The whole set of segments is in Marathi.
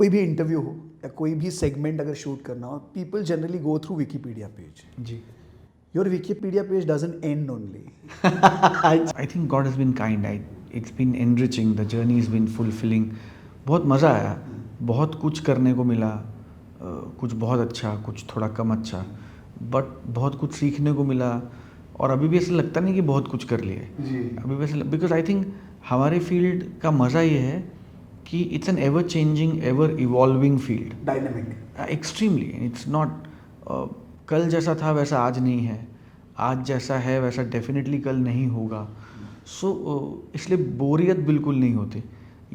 कोई भी इंटरव्यू हो या कोई भी सेगमेंट अगर शूट करना हो, people generally go through Wikipedia page. जी. Your Wikipedia page doesn't end only. I think God has been kind. It's been enriching. The journey has been fulfilling. बहुत मज़ा आया. बहुत कुछ करने को मिला. कुछ बहुत अच्छा, कुछ थोड़ा कम अच्छा. बट बहुत कुछ सीखने को मिला. और अभी भी ऐसा लगता नहीं कि बहुत कुछ कर लिए. अभी वैसे बिकॉज आई थिंक हमारे फील्ड का मज़ा ये है कि it's an ever changing, ever evolving field. Dynamic. Extremely. It's not कल जैसा था वैसा आज नहीं है. आज जैसा है वैसा डेफिनेटली कल नहीं होगा. सो इसलिए बोरियत बिल्कुल नहीं होती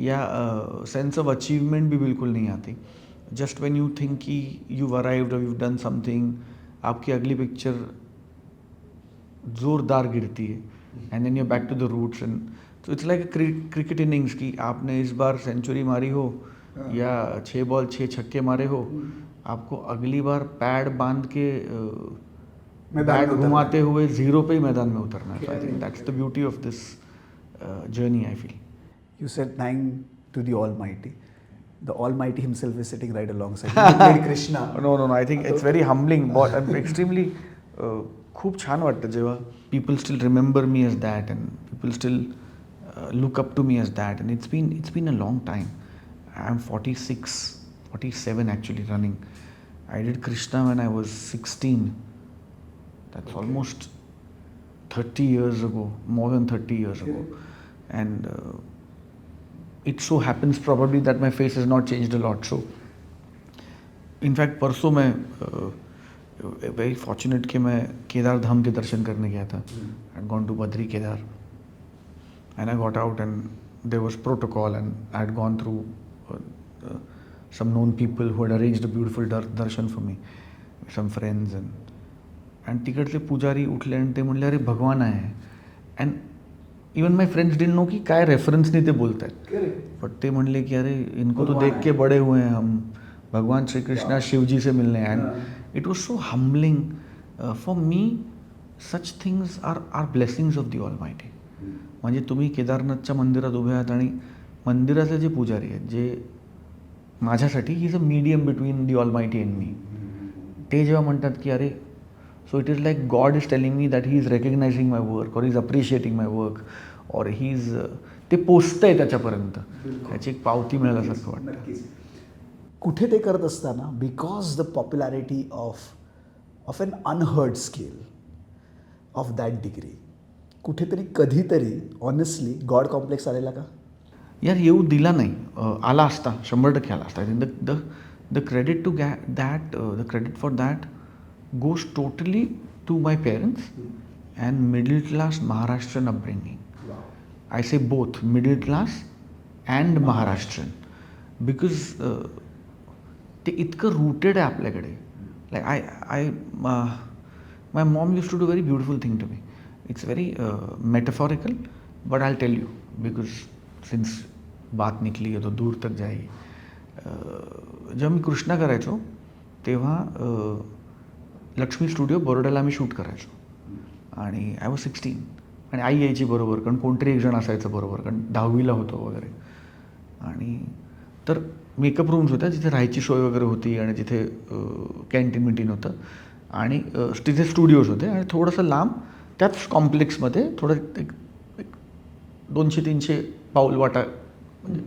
या सेंस ऑफ अचीवमेंट भी बिल्कुल नहीं आती. जस्ट व्हेन यू थिंक कि यू अराइव्ड और यू डन समथिंग, आपकी अगली पिक्चर जोरदार गिरती है and then you back to the roots. And तो इट्स लाइक क्रिकेट इनिंग्स की आपने इस बार सेंचुरी मारी हो या 6 बॉल 6 छक्के मारे हो, आपको अगली बार पैड बांध के बैट घुमाते हुए जीरो पे ही मैदान में उतरना है. I think that's the beauty of this journey. I feel You said thank to the Almighty. The Almighty Himself is sitting right alongside. He played Krishna. No. I think it's very humbling. Extremely खूप छान वाटतं जेव्हा people still remember me as that and people still look up to me as that. And it's been a long time. I'm 46, 47 actually running. I did Krishna when I was 16. That's almost 30 years ago, more than 30 years ago. And it so happens probably that my face has not changed a lot. So, in fact, परसों मैं very fortunate कि मैं केदार धाम के दर्शन करने गया था. I had gone to Badri Kedar. And I got out and there was protocol and I had gone through some known people who had arranged a beautiful darshan for me, some friends. And तिकडचे पुजारी उठले आणि ते म्हणले अरे भगवान आहे. And even my friends didn't know कि काय रेफरन्सनी ते बोलत आहेत. बट ते म्हणले की अरे इनको तो देख के बड़े हुए हैं हम, भगवान श्री कृष्णा शिवजी से मिलने. And it was so humbling for me. Such things are blessings of the almighty. म्हणजे तुम्ही केदारनाथच्या मंदिरात उभे आहात आणि मंदिराचे जे पुजारी आहेत जे माझ्यासाठी he is a medium between the almighty and me, ते जेव्हा म्हणतात की अरे so it is like God is telling me that he is recognizing my work और इज अप्रिशिएटिंग माय वर्क और ही इज ते पोचतंय त्याच्यापर्यंत, त्याची एक पावती मिळाल्यासारखं वाटतं. कुठे ते करत असताना because the popularity of an unheard scale of that degree कुठेतरी कधीतरी ऑनेस्टली गॉड कॉम्प्लेक्स आलेला का? यार येऊ दिला नाही. आला असता, 100% आला असता. I think the credit to that the credit for that goes totally to my parents and middle class Maharashtrian upbringing. Wow. I say both middle class and Maharashtrian because ते इतकं rooted आहे आपल्याकडे. Like my mom used to do a very beautiful thing to me. It's very metaphorical, but I'll tell you because since बात निकली है तो दूर तक जाएगी. जेव्हा मी कृष्णा करायचो तेव्हा लक्ष्मी स्टुडिओ बरोड्याला आम्ही शूट करायचो आणि आय वॉज 16 आणि आई यायची बरोबर, कारण कोणतरी एक जण असायचं बरोबर, कारण 10वीला होतो वगैरे. आणि तर मेकअप रूम्स होत्या जिथे राहायची सोय वगैरे होती आणि जिथे कॅन्टीन मिंटीन होतं आणि तिथे स्टुडिओज होते आणि थोडंसं लांब त्याच कॉम्प्लेक्समध्ये थोडं एक 200-300 पाऊल वाटा म्हणजे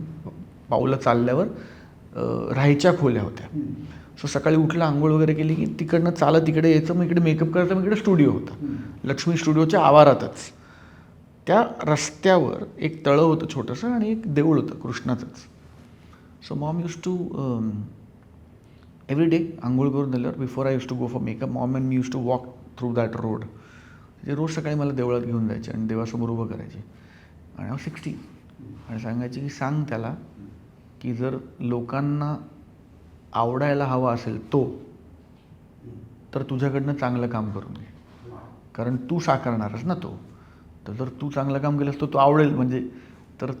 पाऊलं चालल्यावर राहायच्या खोल्या होत्या. सो सकाळी उठलं, आंघोळ वगैरे केली की तिकडनं चालत तिकडे यायचं, मग इकडे मेकअप करायचं, मग इकडे स्टुडिओ होता लक्ष्मी स्टुडिओच्या आवारातच. त्या रस्त्यावर एक तळं होतं छोटंसं आणि एक देऊळ होतं कृष्णाचंच. So mom use to every day आंघोळ करून झाल्यावर before I use to go for makeup, mom and me use to walk through that road. म्हणजे रोज सकाळी मला देवळात घेऊन जायचे आणि देवासमोर उभं करायचे आणि आय वॉज 16 आणि सांगायचे की सांग त्याला की जर लोकांना आवडायला हवा असेल तो, तर तुझ्याकडनं चांगलं काम करून घे, कारण तू साकारणारच ना तो. तर जर तू चांगलं काम केलंस तर तो आवडेल, म्हणजे तर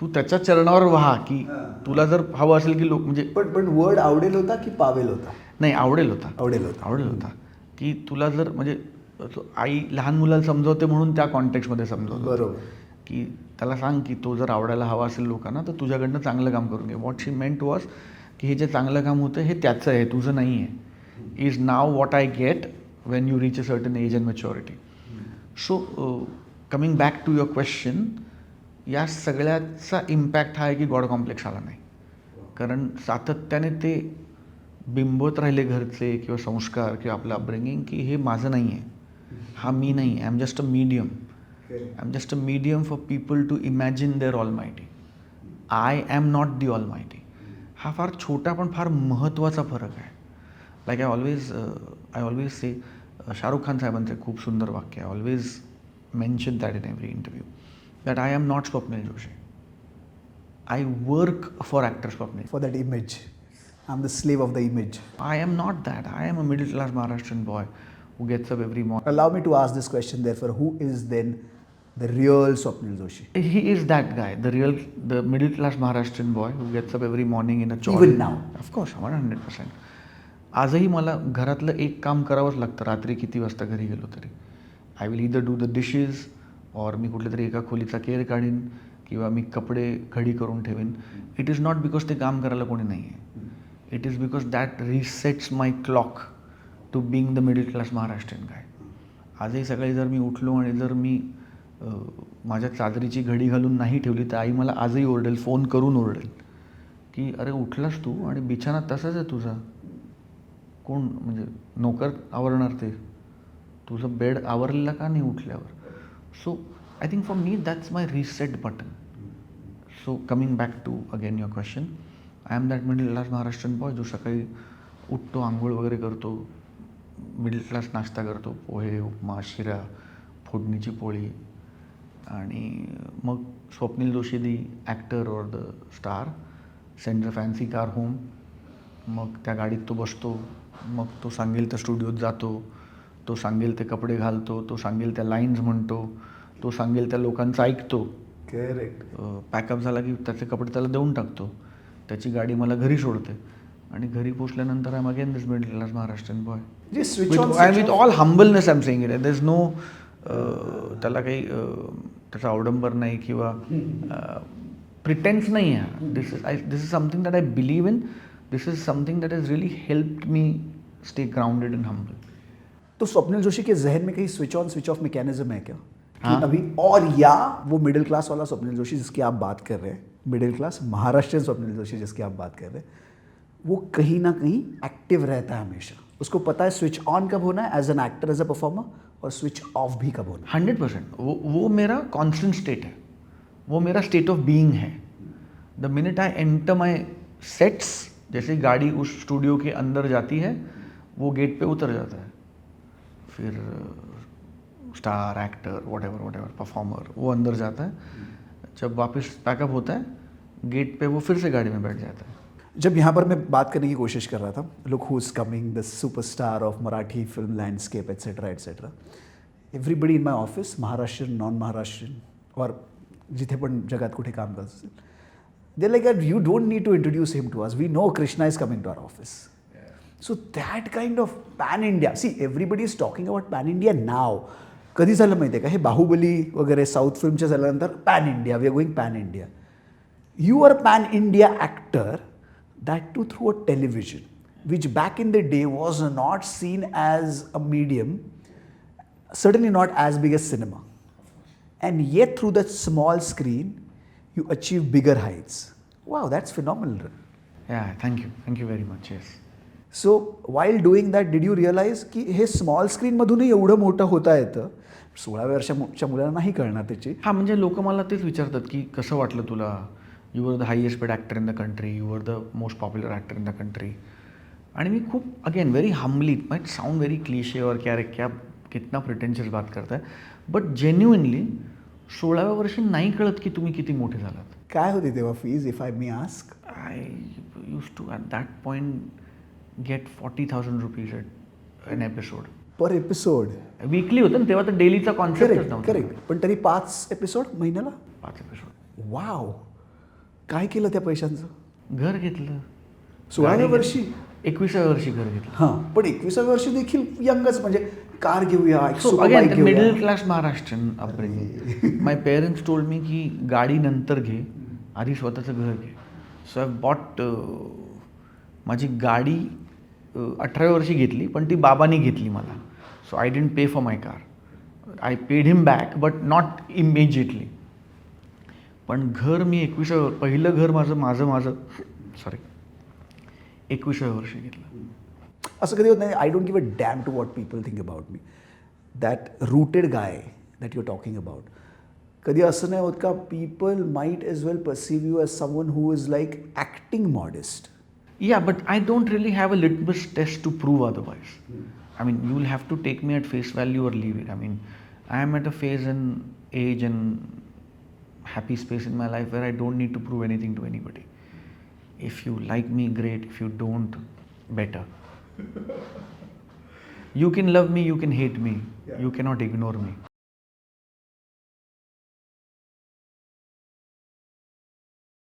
तू त्याच्या चरणावर व्हा की तुला जर हवं असेल की लोक म्हणजे. पण वर्ड आवडेल होता की पावेल होता? नाही, आवडेल होता की तुला जर म्हणजे आई लहान मुलाला समजवते म्हणून त्या कॉन्टेक्स्टमध्ये समजवतो. बरोबर. की त्याला सांग की तो जर आवडायला हवा असेल लोकांना तर तुझ्याकडनं चांगलं काम करून घे. व्हॉट शी मेंट वॉज की हे जे चांगलं काम होतं हे त्याचं आहे, तुझं नाही आहे. इज नाव what I get when you reach a certain age and maturity. So coming back to your question, या सगळ्याचा इम्पॅक्ट हा आहे की गॉड कॉम्प्लेक्स आला नाही. कारण सातत्याने ते बिंबवत राहिले घरचे किंवा संस्कार किंवा आपलं अपब्रिंगिंग की हे माझं नाही आहे, हा मी नाही आहे. I am just a medium. I am just a medium for people to imagine their almighty. I am not the almighty. हा फार छोटा पण फार महत्त्वाचा फरक आहे. Like I always say, Shahrukh Khan साहेबांचं एक खूप सुंदर वाक्य आहे. I always mention that in every interview, that I am not Swapnil Joshi. I work for actor Swapnil. For that image. I'm the slave of the image. I am not that. I am a middle class Maharashtrian boy who gets up every morning. Allow me to ask this question therefore, who is then the real Swapnil Joshi? He is that guy, the middle class Maharashtrian boy who gets up every morning in a chawl. Even now? Of course, 100%. आजही मला घरातलं एक काम करावंच लागतं, रात्री किती वाजता घरी गेलो तरी. I will either do the dishes, और मी कुठल्या तरी एका खोलीचा केअर काढीन, किंवा मी कपडे घडी करून ठेवीन. इट इज नॉट बिकॉज ते काम करायला कोणी नाही आहे. It is because that resets my clock to being the middle class Maharashtrian guy. आजही सकाळी जर मी उठलो आणि जर मी माझ्या चादरीची घडी घालून नाही ठेवली तर आई मला आजही ओरडेल, फोन करून ओरडेल की अरे उठलास तू आणि बिछाना तसाच आहे तुझा, कोण म्हणजे नोकर आवरणार ते, तुझं बेड आवरलेला का नाही उठल्यावर. So I think for me that's my reset button. So coming back to again your question, I am that middle class Maharashtrian boy जो सकाळी उठतो, आंघोळ वगैरे करतो, मिडल क्लास नाश्ता करतो, पोहे, उपमा, शिरा, फोडणीची पोळी, आणि मग स्वप्नील जोशी दी ॲक्टर और the star send the fancy car home. मग त्या गाडीत तो बसतो, मग तो सांगेल त्या स्टुडिओत जातो, तो सांगेल ते कपडे घालतो, तो सांगेल त्या लाईन्स म्हणतो, तो सांगेल त्या लोकांचं ऐकतो. करेक्ट. पॅकअप झाला की त्याचे कपडे त्याला देऊन टाकतो, त्याची गाडी मला घरी सोडते, आणि घरी पोचल्यानंतर I am again this middle class Maharashtrian boy. With all humbleness I am saying it. There is no त्याला काही त्याचा अवडंबर नाही किंवा प्रिटेन्स नाही आहे. This is something that I believe in. This is something that is really helped me stay grounded and humble. तो स्वप्निल जोशी के जहन में कहीं switch on switch off mechanism है क्या? हाँ. कि अभी और या वो मिडिल क्लास वाला स्वप्निल जोशी जिसकी आप बात कर रहे हैं, मिडिल क्लास महाराष्ट्रियन स्वप्निल जोशी जिसकी आप बात कर रहे हैं, वो कहीं ना कहीं एक्टिव रहता है हमेशा. उसको पता है स्विच ऑन कब होना है as an actor, as a performer, और स्विच ऑफ भी कब होना है. 100%. वो मेरा कॉन्स्टेंट स्टेट है, वो मेरा स्टेट ऑफ बीइंग है. द मिनट आई एंटर माई सेट्स, जैसे गाड़ी उस स्टूडियो के अंदर जाती है, वो गेट पे उतर जाता है, फिर star, actor, what ever performer, वो अंदर जाता है. जब वापस पैकअप होता है गेट पे, वो फिर से गाड़ी में बैठ जाता है. जब यहाँ पर मैं बात करने की कोशिश कर रहा था, look who is coming, the superstar of Marathi film landscape etcetera etcetera, everybody in my office, Maharashtrian, non Maharashtrian, और जिथे पण जगात कुठे काम करत असेल, they like you don't need to introduce him to us, we know Krishna is coming to our office. So that kind of pan India, see everybody is talking about pan India now. कधी झालं माहिती आहे का, हे बाहुबली वगैरे साऊथ फिल्मच्या झाल्यानंतर pan India, we are going pan India. You are pan India actor, that too through a television, which back in the day was not seen as a medium, certainly not as big as cinema, and yet through that small screen you achieve bigger heights. Wow, that's phenomenal. Yeah, thank you very much. Yes. So while doing that, did you realize की हे स्मॉल स्क्रीनमधूनही एवढं मोठं होता येतं? 16 वर्षाच्या मुलाला नाही कळणार त्याची. हां, म्हणजे लोक मला तेच विचारतात की कसं वाटलं तुला, you were the highest paid actor in the country, you were the most popular actor in the country. आणि मी खूप again very humbly, it might sound very cliche और क्या कितना प्रिटेन्शियस बात करताय, बट जेन्युइनली 16व्या वर्षी नाही कळत की तुम्ही किती मोठे झालात. काय होती तेव्हा fees, if I me ask? I use to at that point get 40,000 rupees an episode. Per episode? Weekly होतं ना तेव्हा, तर डेलीचा कॉन्सेप्टच नव्हता. करेक्ट. पण तरी 5 एपिसोड महिन्याला? 5 एपिसोड. वाव. काय केलं त्या पैशांचं? घर घेतलं. 16व्या वर्षी? 21व्या वर्षी घर घेतलं. हां, पण 21व्या वर्षी देखील यंगच, म्हणजे कार घेऊया, मिडल क्लास महाराष्ट्रीयन अपब्रिंगिंग. माय पेरेंट्स टोल्ड मी की गाडी नंतर घे, आधी स्वतःचं घर घे. सो आय बॉट माझी गाडी 18व्या वर्षी घेतली, पण ती बाबांनी घेतली मला. So I didn't pay for my car. I paid him back but not immediately. पण घर मी 21व्या पहिलं घर माझं सॉरी 21व्या वर्षी घेतलं. असं कधी होत नाही, I don't give a damn to what people think about me, that rooted guy that you are talking about. कधी असं नाही होत का, people might as well perceive you as someone who is like acting modest. Yeah, but I don't really have a litmus test to prove otherwise. I mean, you'll have to take me at face value or leave it. I mean, I am at a phase and age and happy space in my life where I don't need to prove anything to anybody. If you like me, great. If you don't, better. You can love me, you can hate me. Yeah. You cannot ignore me.